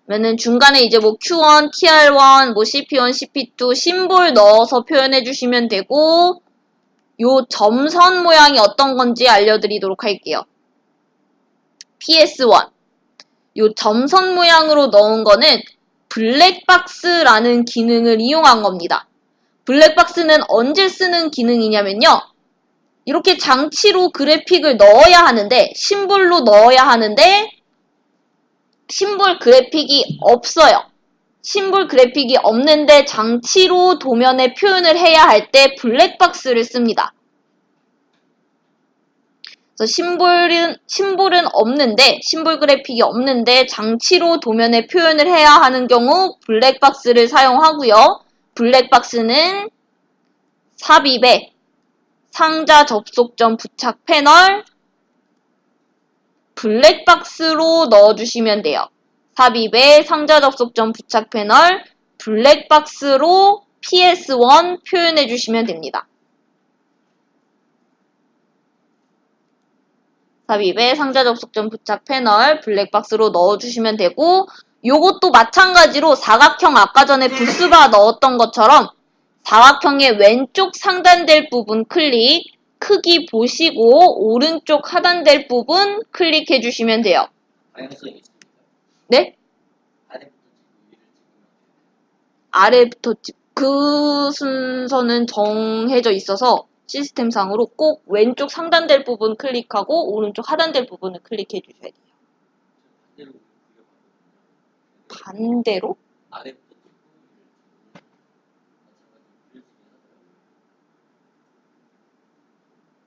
그러면은 중간에 이제 뭐 Q1, TR1, 뭐 CP1, CP2 심볼 넣어서 표현해 주시면 되고, 요 점선 모양이 어떤 건지 알려드리도록 할게요. PS1. 요 점선 모양으로 넣은 거는 블랙박스라는 기능을 이용한 겁니다. 블랙박스는 언제 쓰는 기능이냐면요. 이렇게 장치로 그래픽을 넣어야 하는데, 심볼로 넣어야 하는데, 심볼 그래픽이 없어요. 심볼 그래픽이 없는데 장치로 도면에 표현을 해야 할 때 블랙박스를 씁니다. 그래서 심볼은 없는데, 심볼 그래픽이 없는데 장치로 도면에 표현을 해야 하는 경우 블랙박스를 사용하고요. 블랙박스는 삽입에 상자 접속점 부착 패널 블랙박스로 넣어주시면 돼요. 삽입에 상자 접속점 부착 패널 블랙박스로 PS1 표현해주시면 됩니다. 삽입에 상자 접속점 부착 패널 블랙박스로 넣어주시면 되고, 요것도 마찬가지로 사각형 아까 전에 부스바 넣었던 것처럼 사각형의 왼쪽 상단될 부분 클릭, 크기 보시고 오른쪽 하단될 부분 클릭해 주시면 돼요. 네? 아래부터 그 순서는 정해져 있어서 시스템상으로 꼭 왼쪽 상단될 부분 클릭하고 오른쪽 하단될 부분을 클릭해 주셔야 돼요. 반대로?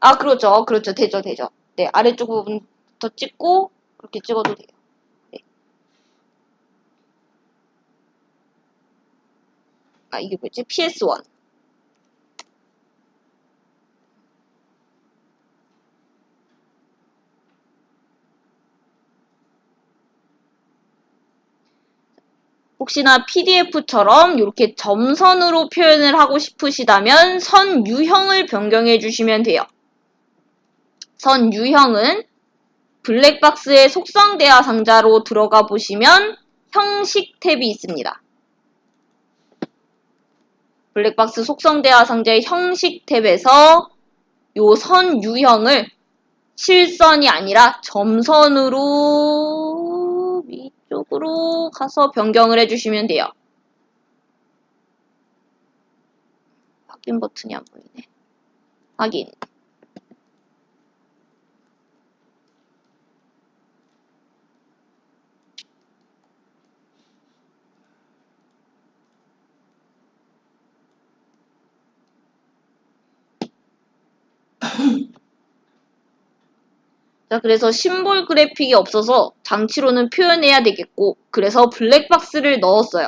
아, 그렇죠. 그렇죠. 되죠. 네, 아래쪽 부분부터 찍고 그렇게 찍어도 돼요. 네. 아, 이게 뭐지? PS1. 혹시나 PDF처럼 이렇게 점선으로 표현을 하고 싶으시다면 선 유형을 변경해 주시면 돼요. 선 유형은 블랙박스의 속성 대화 상자로 들어가 보시면 형식 탭이 있습니다. 블랙박스 속성 대화 상자의 형식 탭에서 요 선 유형을 실선이 아니라 점선으로 위쪽으로 가서 변경을 해주시면 돼요. 확인 버튼이 안 보이네. 확인. 자, 그래서 심볼 그래픽이 없어서 장치로는 표현해야 되겠고, 그래서 블랙박스를 넣었어요.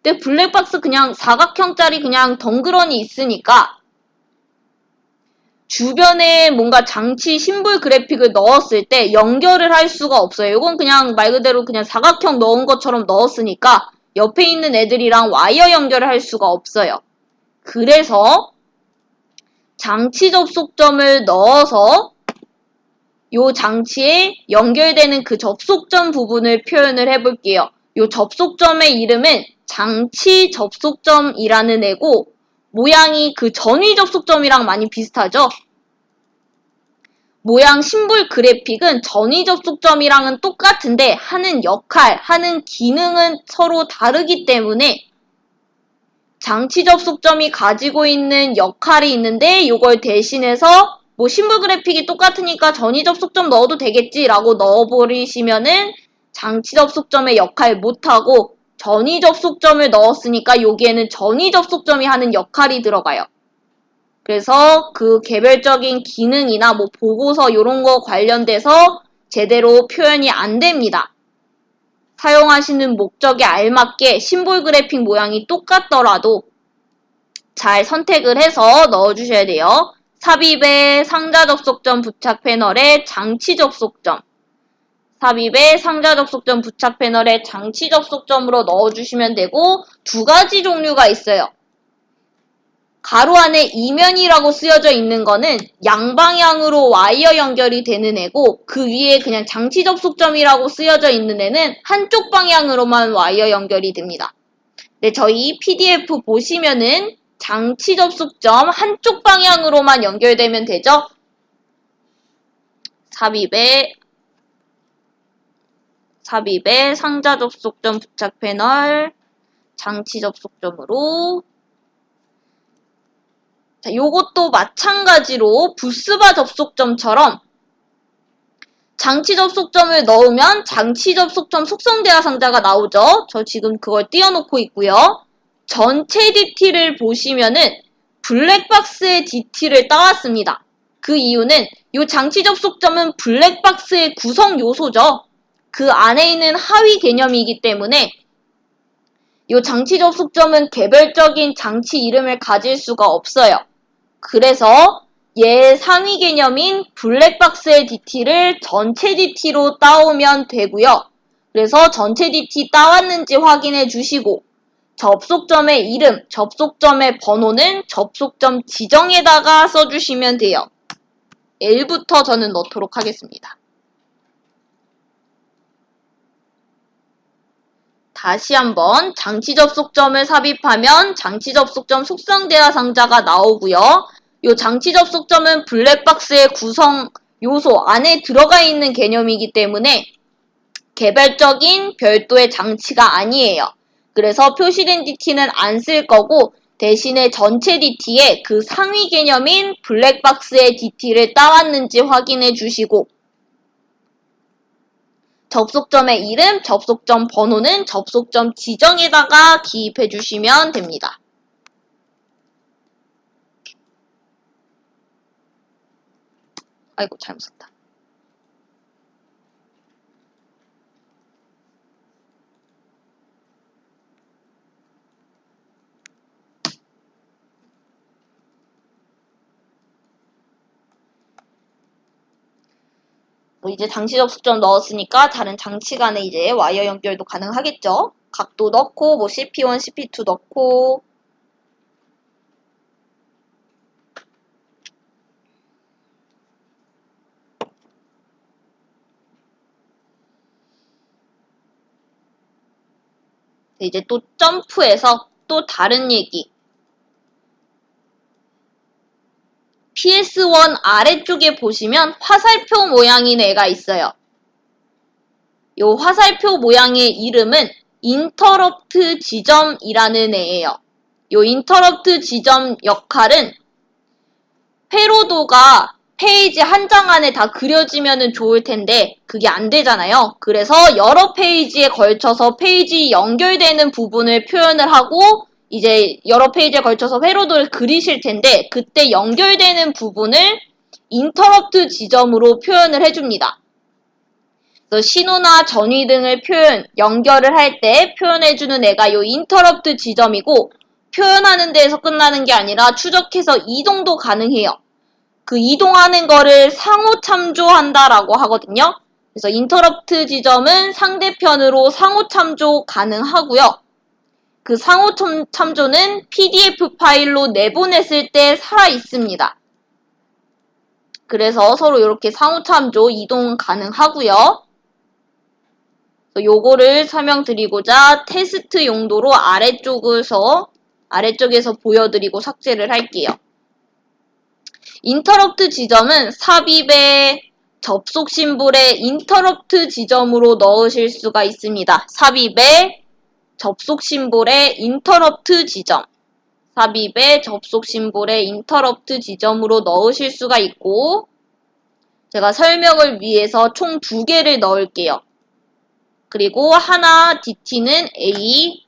근데 블랙박스 그냥 사각형짜리 그냥 덩그러니 있으니까 주변에 뭔가 장치 심볼 그래픽을 넣었을 때 연결을 할 수가 없어요. 이건 그냥 말 그대로 그냥 사각형 넣은 것처럼 넣었으니까 옆에 있는 애들이랑 와이어 연결을 할 수가 없어요. 그래서 장치 접속점을 넣어서 요 장치에 연결되는 그 접속점 부분을 표현을 해볼게요. 요 접속점의 이름은 장치 접속점이라는 애고 모양이 그 전위 접속점이랑 많이 비슷하죠? 모양 심볼 그래픽은 전위 접속점이랑은 똑같은데 하는 역할, 하는 기능은 서로 다르기 때문에 장치 접속점이 가지고 있는 역할이 있는데 이걸 대신해서 뭐 심볼 그래픽이 똑같으니까 전위 접속점 넣어도 되겠지라고 넣어버리시면은 장치 접속점의 역할 못하고 전위 접속점을 넣었으니까 여기에는 전위 접속점이 하는 역할이 들어가요. 그래서 그 개별적인 기능이나 뭐 보고서 이런 거 관련돼서 제대로 표현이 안 됩니다. 사용하시는 목적에 알맞게 심볼 그래픽 모양이 똑같더라도 잘 선택을 해서 넣어주셔야 돼요. 삽입의 상자 접속점 부착 패널에 장치 접속점, 삽입의 상자 접속점 부착 패널에 장치 접속점으로 넣어주시면 되고 두 가지 종류가 있어요. 가로 안에 이면이라고 쓰여져 있는 거는 양방향으로 와이어 연결이 되는 애고 그 위에 그냥 장치 접속점이라고 쓰여져 있는 애는 한쪽 방향으로만 와이어 연결이 됩니다. 네, 저희 PDF 보시면은 장치 접속점 한쪽 방향으로만 연결되면 되죠? 삽입에 상자 접속점 부착 패널 장치 접속점으로 자, 요것도 마찬가지로 부스바 접속점처럼 장치 접속점을 넣으면 장치 접속점 속성대화 상자가 나오죠. 저 지금 그걸 띄워놓고 있고요. 전체 DT를 보시면은 블랙박스의 DT를 따왔습니다. 그 이유는 이 장치 접속점은 블랙박스의 구성 요소죠. 그 안에 있는 하위 개념이기 때문에 이 장치 접속점은 개별적인 장치 이름을 가질 수가 없어요. 그래서 얘 상위 개념인 블랙박스의 DT를 전체 DT로 따오면 되고요. 그래서 전체 DT 따왔는지 확인해 주시고 접속점의 이름, 접속점의 번호는 접속점 지정에다가 써주시면 돼요. L부터 저는 넣도록 하겠습니다. 다시 한번 장치 접속점을 삽입하면 장치 접속점 속성대화 상자가 나오고요. 이 장치 접속점은 블랙박스의 구성 요소 안에 들어가 있는 개념이기 때문에 개별적인 별도의 장치가 아니에요. 그래서 표시된 DT는 안 쓸 거고 대신에 전체 DT에 그 상위 개념인 블랙박스의 DT를 따왔는지 확인해 주시고 접속점의 이름, 접속점 번호는 접속점 지정에다가 기입해 주시면 됩니다. 아이고, 잘못 썼다. 이제 장치 접속점 넣었으니까 다른 장치 간에 이제 와이어 연결도 가능하겠죠. 각도 넣고 뭐 CP1, CP2 넣고 이제 또 점프해서 또 다른 얘기. PS1 아래쪽에 보시면 화살표 모양인 애가 있어요. 이 화살표 모양의 이름은 인터럽트 지점이라는 애예요. 이 인터럽트 지점 역할은 회로도가 페이지 한 장 안에 다 그려지면 좋을 텐데 그게 안 되잖아요. 그래서 여러 페이지에 걸쳐서 페이지 연결되는 부분을 표현을 하고 이제 여러 페이지에 걸쳐서 회로도를 그리실 텐데 그때 연결되는 부분을 인터럽트 지점으로 표현을 해줍니다. 그래서 신호나 전위 등을 연결을 할 때 표현해주는 애가 이 인터럽트 지점이고 표현하는 데에서 끝나는 게 아니라 추적해서 이동도 가능해요. 그 이동하는 거를 상호 참조한다라고 하거든요. 그래서 인터럽트 지점은 상대편으로 상호 참조 가능하고요. 그 상호 참조는 PDF 파일로 내보냈을 때 살아 있습니다. 그래서 서로 이렇게 상호 참조 이동 가능하고요. 요거를 설명드리고자 테스트 용도로 아래쪽에서 보여드리고 삭제를 할게요. 인터럽트 지점은 삽입의 접속 심볼에 인터럽트 지점으로 넣으실 수가 있습니다. 삽입의 접속 심볼에 인터럽트 지점. 삽입의 접속 심볼에 인터럽트 지점으로 넣으실 수가 있고 제가 설명을 위해서 총 2개를 넣을게요. 그리고 하나 DT는 A,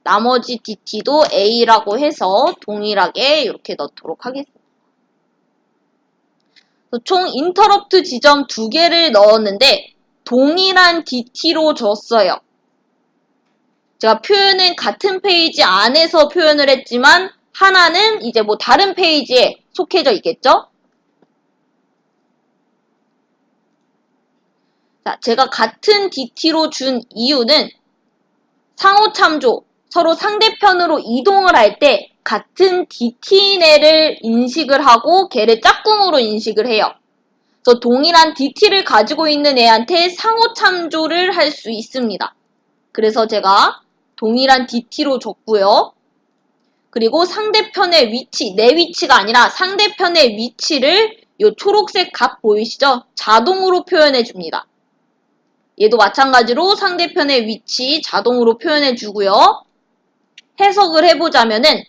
나머지 DT도 A라고 해서 동일하게 이렇게 넣도록 하겠습니다. 총 인터럽트 지점 2개를 넣었는데 동일한 DT로 줬어요. 제가 표현은 같은 페이지 안에서 표현을 했지만 하나는 이제 뭐 다른 페이지에 속해져 있겠죠? 자, 제가 같은 DT로 준 이유는 상호 참조, 서로 상대편으로 이동을 할 때 같은 DT인 애를 인식을 하고 걔를 짝꿍으로 인식을 해요. 그래서 동일한 DT를 가지고 있는 애한테 상호 참조를 할 수 있습니다. 그래서 제가 동일한 DT로 줬고요. 그리고 상대편의 위치, 내 위치가 아니라 상대편의 위치를 이 초록색 값 보이시죠? 자동으로 표현해 줍니다. 얘도 마찬가지로 상대편의 위치 자동으로 표현해 주고요. 해석을 해보자면은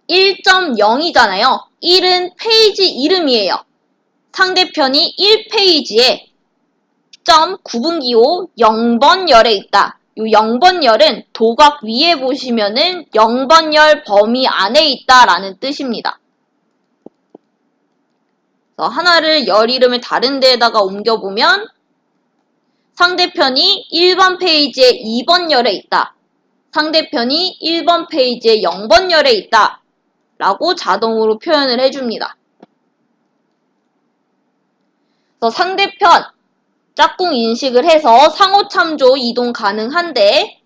1.0이잖아요. 1은 페이지 이름이에요. 상대편이 1페이지에 점 구분기호 0번 열에 있다. 이 0번 열은 도각 위에 보시면은 0번 열 범위 안에 있다라는 뜻입니다. 그래서 하나를 열 이름을 다른 데에다가 옮겨보면 상대편이 1번 페이지에 2번 열에 있다. 상대편이 1번 페이지에 0번 열에 있다. 라고 자동으로 표현을 해줍니다. 그래서 상대편 짝꿍 인식을 해서 상호 참조 이동 가능한데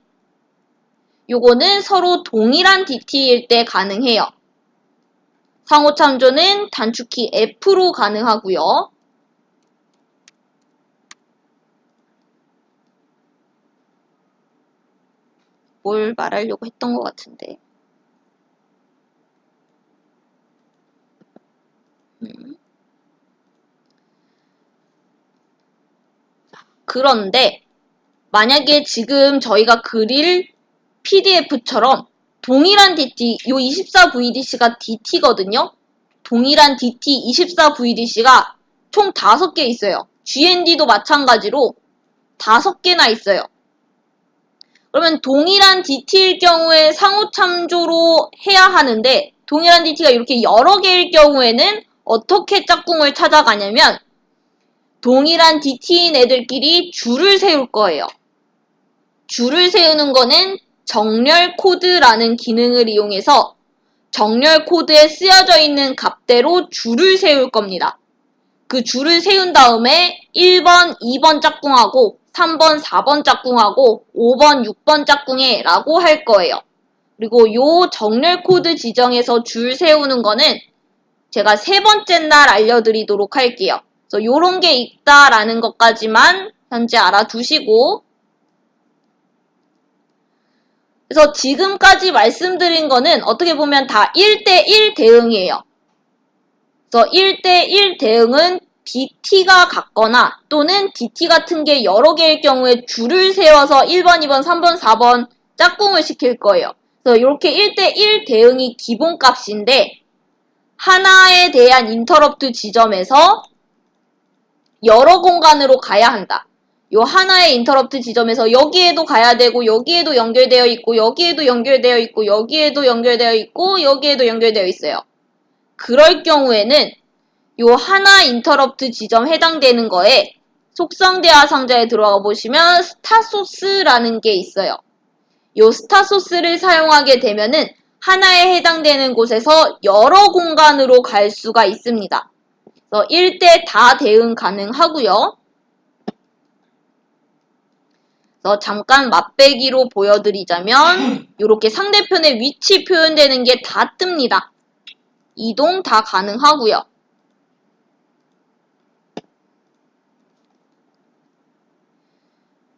요거는 서로 동일한 DT일 때 가능해요. 상호 참조는 단축키 F로 가능하고요. 뭘 말하려고 했던 것 같은데. 그런데 만약에 지금 저희가 그릴 PDF처럼 동일한 DT, 요 24VDC가 DT거든요. 동일한 DT 24VDC가 총 5개 있어요. GND도 마찬가지로 5개나 있어요. 그러면 동일한 DT일 경우에 상호 참조로 해야 하는데 동일한 DT가 이렇게 여러 개일 경우에는 어떻게 짝꿍을 찾아가냐면 동일한 DT인 애들끼리 줄을 세울 거예요. 줄을 세우는 거는 정렬 코드라는 기능을 이용해서 정렬 코드에 쓰여져 있는 값대로 줄을 세울 겁니다. 그 줄을 세운 다음에 1번, 2번 짝꿍하고 3번, 4번 짝꿍하고 5번, 6번 짝꿍해 라고 할 거예요. 그리고 요 정렬 코드 지정에서 줄 세우는 거는 제가 3번째 날 알려드리도록 할게요. 그래서 요런 게 있다라는 것까지만 현재 알아두시고 그래서 지금까지 말씀드린 거는 어떻게 보면 다 1대1 대응이에요. 그래서 1대1 대응은 DT가 같거나 또는 DT 같은 게 여러 개일 경우에 줄을 세워서 1번, 2번, 3번, 4번 짝꿍을 시킬 거예요. 그래서 이렇게 1대1 대응이 기본값인데 하나에 대한 인터럽트 지점에서 여러 공간으로 가야 한다. 요 하나의 인터럽트 지점에서 여기에도 가야 되고 여기에도 연결되어 있고 여기에도 연결되어 있고 여기에도 연결되어 있고 여기에도 연결되어 있어요. 그럴 경우에는 요 하나 인터럽트 지점 해당되는 거에 속성대화 상자에 들어가 보시면 스타소스라는 게 있어요. 요 스타소스를 사용하게 되면은 하나에 해당되는 곳에서 여러 공간으로 갈 수가 있습니다. 그래서 1대 다 대응 가능하고요. 그래서 잠깐 맛배기로 보여드리자면 이렇게 상대편의 위치 표현되는 게 다 뜹니다. 이동 다 가능하고요.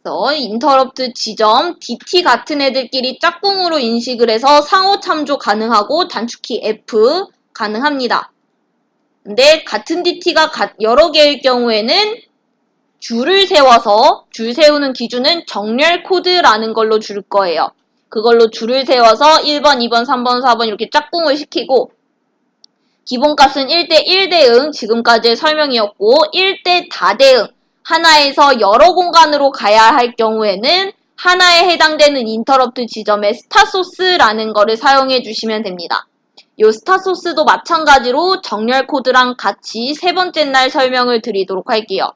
그래서 인터럽트 지점, DT 같은 애들끼리 짝꿍으로 인식을 해서 상호 참조 가능하고 단축키 F 가능합니다. 근데 같은 DT가 여러 개일 경우에는 줄을 세워서 줄 세우는 기준은 정렬 코드라는 걸로 줄 거예요. 그걸로 줄을 세워서 1번, 2번, 3번, 4번 이렇게 짝꿍을 시키고 기본값은 1대1 대응 지금까지의 설명이었고 1대 다 대응 하나에서 여러 공간으로 가야 할 경우에는 하나에 해당되는 인터럽트 지점에 스타소스라는 거를 사용해 주시면 됩니다. 이 스타소스도 마찬가지로 정렬 코드랑 같이 3번째 날 설명을 드리도록 할게요.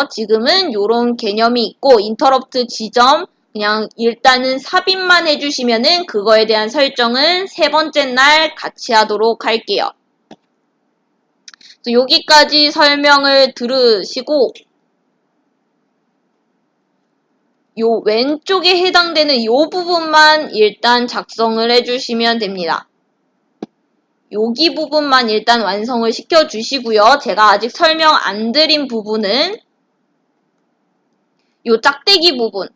지금은 이런 개념이 있고 인터럽트 지점 그냥 일단은 삽입만 해주시면은 그거에 대한 설정은 3번째 날 같이 하도록 할게요. 여기까지 설명을 들으시고 요 왼쪽에 해당되는 요 부분만 일단 작성을 해주시면 됩니다. 여기 부분만 일단 완성을 시켜주시고요. 제가 아직 설명 안 드린 부분은 요 짝대기 부분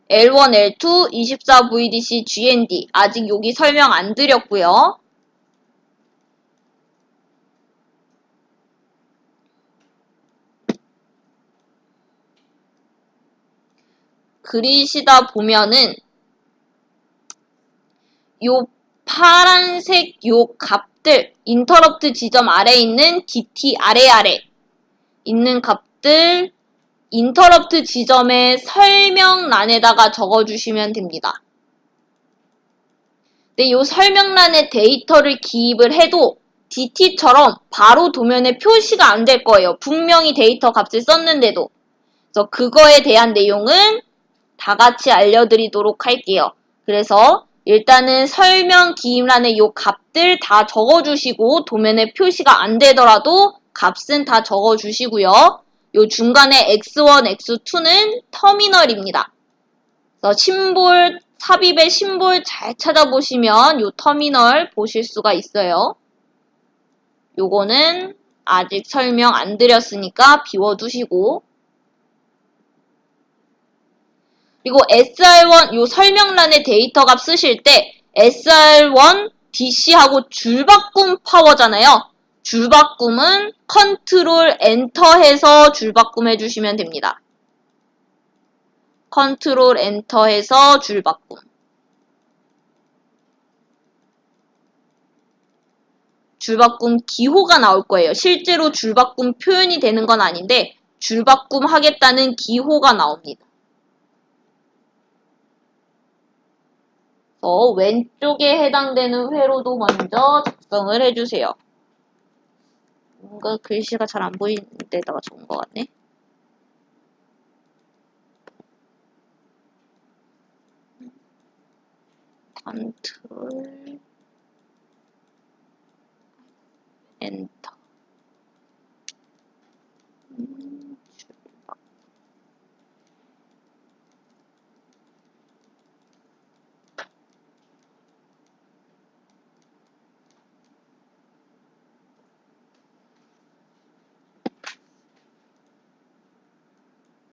L1, L2, 24VDC, GND 아직 여기 설명 안 드렸고요. 그리시다 보면은 요 파란색 요 값들 인터럽트 지점 아래에 있는 DT 아래 있는 값들 인터럽트 지점의 설명란에다가 적어주시면 됩니다. 근데 요 설명란에 데이터를 기입을 해도 DT처럼 바로 도면에 표시가 안 될 거예요. 분명히 데이터 값을 썼는데도. 그래서 그거에 대한 내용은 다 같이 알려드리도록 할게요. 그래서 일단은 설명 기입란에 요 값들 다 적어주시고 도면에 표시가 안 되더라도 값은 다 적어주시고요. 요 중간에 x1, x2는 터미널입니다. 그래서 삽입의 심볼 잘 찾아보시면 요 터미널 보실 수가 있어요. 요거는 아직 설명 안 드렸으니까 비워두시고 그리고 SR1 요 설명란에 데이터 값 쓰실 때 SR1 DC하고 줄바꿈 파워잖아요. 줄바꿈은 컨트롤 엔터 해서 줄바꿈 해주시면 됩니다. 컨트롤 엔터 해서 줄바꿈. 줄바꿈 기호가 나올 거예요. 실제로 줄바꿈 표현이 되는 건 아닌데 줄바꿈 하겠다는 기호가 나옵니다. 왼쪽에 해당되는 회로도 먼저 작성을 해주세요. 뭔가 글씨가 잘 안 보이는 데다가 적은 것 같네. 컨트롤 엔터